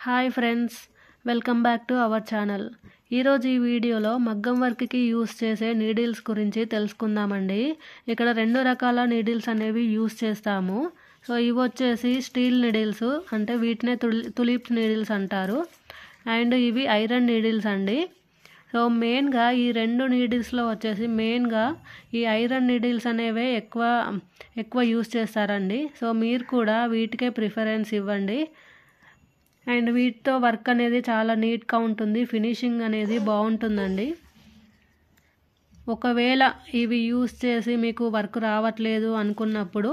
Hi friends, welcome back to our channel. ఈరోజు ఈ వీడియోలో మగ్గం వర్క్కి యూస్ చేసే నీడిల్స్ గురించి తెలుసుకుందామండి. ఇక్కడ 2 రకాల నీడిల్స్ అనేవి యూస్ చేస్తాము. సో ఇవి వచ్చేసి స్టీల్ నీడిల్స్, అంటే వీటినే తులిప్ నీడిల్స్ అంటారు. అండ్ ఇవి ఐరన్ నీడిల్స్ అండి. సో మెయిన్గా ఈ 2 నీడిల్స్లో వచ్చేసి మెయిన్గా ఈ ఐరన్ నీడిల్స్ అనేవే ఎక్కువ యూస్ చేస్తారండి. సో మీరు కూడా వీటికే ప్రిఫరెన్స్ ఇవ్వండి. అండ్ వీటితో వర్క్ అనేది చాలా నీట్గా ఉంటుంది, ఫినిషింగ్ అనేది బాగుంటుందండి. ఒకవేళ ఇవి యూస్ చేసి మీకు వర్క్ రావట్లేదు అనుకున్నప్పుడు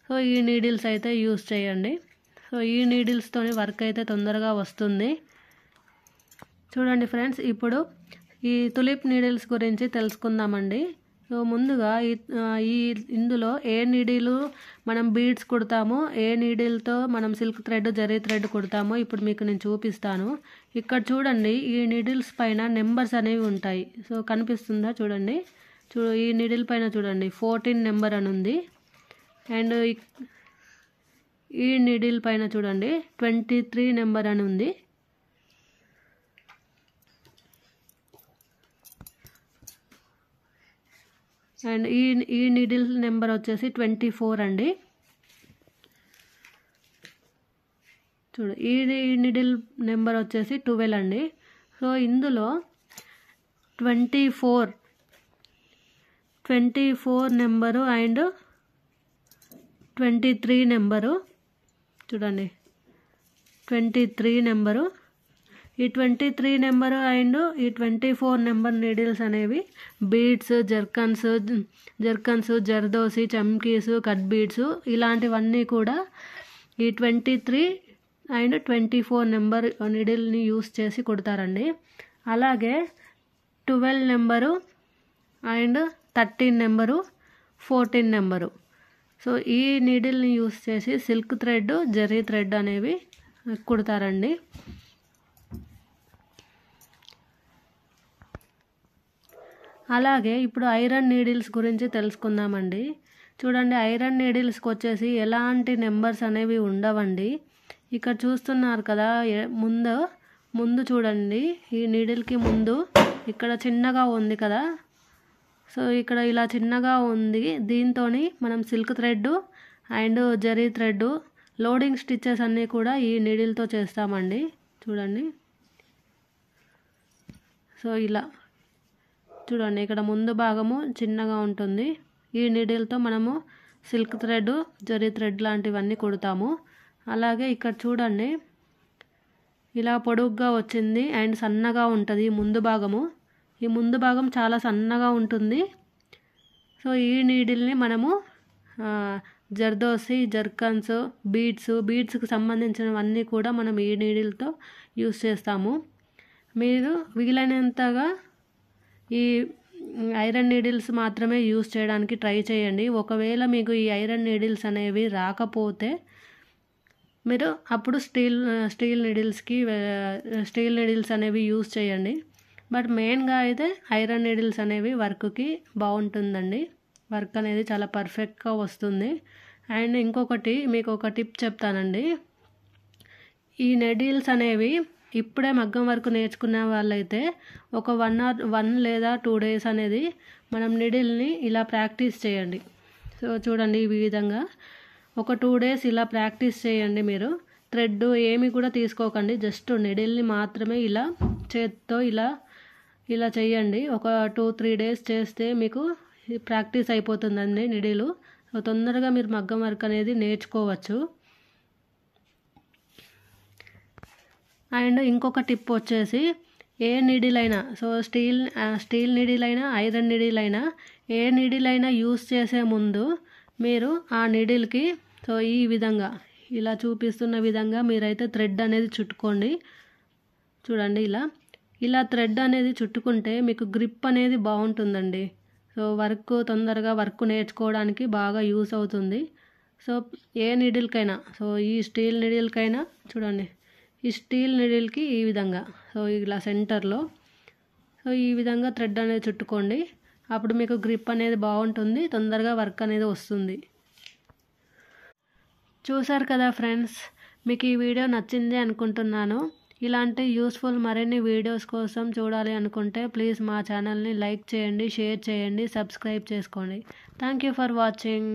సో ఈ నీడిల్స్ అయితే యూస్ చేయండి. సో ఈ నీడిల్స్తోని వర్క్ అయితే తొందరగా వస్తుంది. చూడండి ఫ్రెండ్స్, ఇప్పుడు ఈ తులిప్ నీడిల్స్ గురించి తెలుసుకుందామండి. సో ముందుగా ఇందులో ఏ నీడిలు మనం బీడ్స్ కుడతామో, ఏ నీడిల్తో మనం సిల్క్ థ్రెడ్, జరీ థ్రెడ్ కుడతామో ఇప్పుడు మీకు నేను చూపిస్తాను. ఇక్కడ చూడండి, ఈ నీడిల్స్ పైన నెంబర్స్ అనేవి ఉంటాయి. సో కనిపిస్తుందా? చూడండి, ఈ నీడిల్ పైన చూడండి 14 నెంబర్ అని ఉంది. అండ్ ఈ నీడిల్ పైన చూడండి 23 నెంబర్ అని ఉంది. అండ్ ఈ నీడిల్ నెంబర్ వచ్చేసి 24 అండి. చూడు, ఈ నీడిల్ నెంబర్ వచ్చేసి 12 అండి. సో ఇందులో 24 నెంబరు అండ్ 23 నెంబరు చూడండి, 23 నెంబరు, ఈ 23 నెంబరు అండ్ ఈ 24 నెంబర్ నీడిల్స్ అనేవి బీడ్స్, జర్కన్స్, జర్దోసి, చమ్కీస్, కట్ బీడ్స్ ఇలాంటివన్నీ కూడా ఈ 23 అండ్ 24 నెంబర్ నీడిల్ని యూస్ చేసి కుడతారండి. అలాగే 12 number and 13 number, 14 number. So ఈ నీడిల్ని యూస్ చేసి సిల్క్ థ్రెడ్, జరీ థ్రెడ్ అనేవి కుడతారండి. అలాగే ఇప్పుడు ఐరన్ నీడిల్స్ గురించి తెలుసుకుందామండి. చూడండి, ఐరన్ నీడిల్స్కి వచ్చేసి ఎలాంటి నెంబర్స్ అనేవి ఉండవండి. ఇక్కడ చూస్తున్నారు కదా, ముందు చూడండి, ఈ నీడిల్కి ముందు ఇక్కడ చిన్నగా ఉంది కదా. సో ఇక్కడ ఇలా చిన్నగా ఉంది. దీంతో మనం silk thread and zari thread, loading stitches అన్నీ కూడా ఈ నీడిల్తో చేస్తామండి. చూడండి, సో ఇలా చూడండి, ఇక్కడ ముందు భాగము చిన్నగా ఉంటుంది. ఈ నీడిల్తో మనము సిల్క్ థ్రెడ్, జరీ థ్రెడ్ లాంటివన్నీ కుడతాము. అలాగే ఇక్కడ చూడండి, ఇలా పొడుగ్గా వచ్చింది అండ్ సన్నగా ఉంటుంది ముందు భాగము. ఈ ముందు భాగం చాలా సన్నగా ఉంటుంది. సో ఈ నీడిల్ని మనము జర్దోసి, జర్కన్స్, బీడ్స్కి సంబంధించినవన్నీ కూడా మనం ఈ నీడిల్తో యూస్ చేస్తాము. మీరు వీలైనంతగా ఈ ఐరన్ నీడిల్స్ మాత్రమే యూస్ చేయడానికి ట్రై చేయండి. ఒకవేళ మీకు ఈ ఐరన్ నీడిల్స్ అనేవి రాకపోతే మీరు అప్పుడు స్టీల్ నీడిల్స్ అనేవి యూస్ చేయండి. బట్ మెయిన్గా అయితే ఐరన్ నీడిల్స్ అనేవి వర్క్కి బాగుంటుందండి. వర్క్ అనేది చాలా పర్ఫెక్ట్గా వస్తుంది. అండ్ ఇంకొకటి మీకు ఒక టిప్ చెప్తానండి. ఈ నీడిల్స్ అనేవి ఇప్పుడే మగ్గం వర్క్ నేర్చుకునే వాళ్ళైతే ఒక 1 లేదా 2 డేస్ అనేది మనం నీడిల్ని ఇలా ప్రాక్టీస్ చేయండి. సో చూడండి, ఈ విధంగా ఒక 2 డేస్ ఇలా ప్రాక్టీస్ చేయండి. మీరు థ్రెడ్ ఏమి కూడా తీసుకోకండి, జస్ట్ నీడిల్ని మాత్రమే ఇలా చేత్తో ఇలా చేయండి. ఒక 2-3 డేస్ చేస్తే మీకు ప్రాక్టీస్ అయిపోతుందండి నీడిలు. సో తొందరగా మీరు మగ్గం వర్క్ అనేది నేర్చుకోవచ్చు. అండ్ ఇంకొక టిప్ వచ్చేసి, ఏ నీడిల్ అయినా, సో స్టీల్ నీడిల్ అయినా, ఐరన్ నీడిల్ అయినా, ఏ నీడిల్ అయినా యూస్ చేసే ముందు మీరు ఆ నీడిల్కి సో ఈ విధంగా ఇలా చూపిస్తున్న విధంగా మీరైతే థ్రెడ్ అనేది చుట్టుకోండి. చూడండి, ఇలా థ్రెడ్ అనేది చుట్టుకుంటే మీకు గ్రిప్ అనేది బాగుంటుందండి. సో తొందరగా వర్క్ నేర్చుకోవడానికి బాగా యూస్ అవుతుంది. సో ఏ నీడిల్కైనా, సో ఈ స్టీల్ నీడిల్కైనా చూడండి, ఈ స్టీల్ నీడిల్కి ఈ విధంగా సో ఇలా సెంటర్లో సో ఈ విధంగా థ్రెడ్ అనేది చుట్టుకోండి. అప్పుడు మీకు గ్రిప్ అనేది బాగుంటుంది, తొందరగా వర్క్ అనేది వస్తుంది. చూసారు కదా ఫ్రెండ్స్, మీకు ఈ వీడియో నచ్చింది అనుకుంటున్నాను. ఇలాంటి యూస్ఫుల్ మరిన్ని వీడియోస్ కోసం చూడాలి అనుకుంటే ప్లీజ్ మా ఛానల్ని లైక్ చేయండి, షేర్ చేయండి, సబ్స్క్రైబ్ చేసుకోండి. Thank you for watching.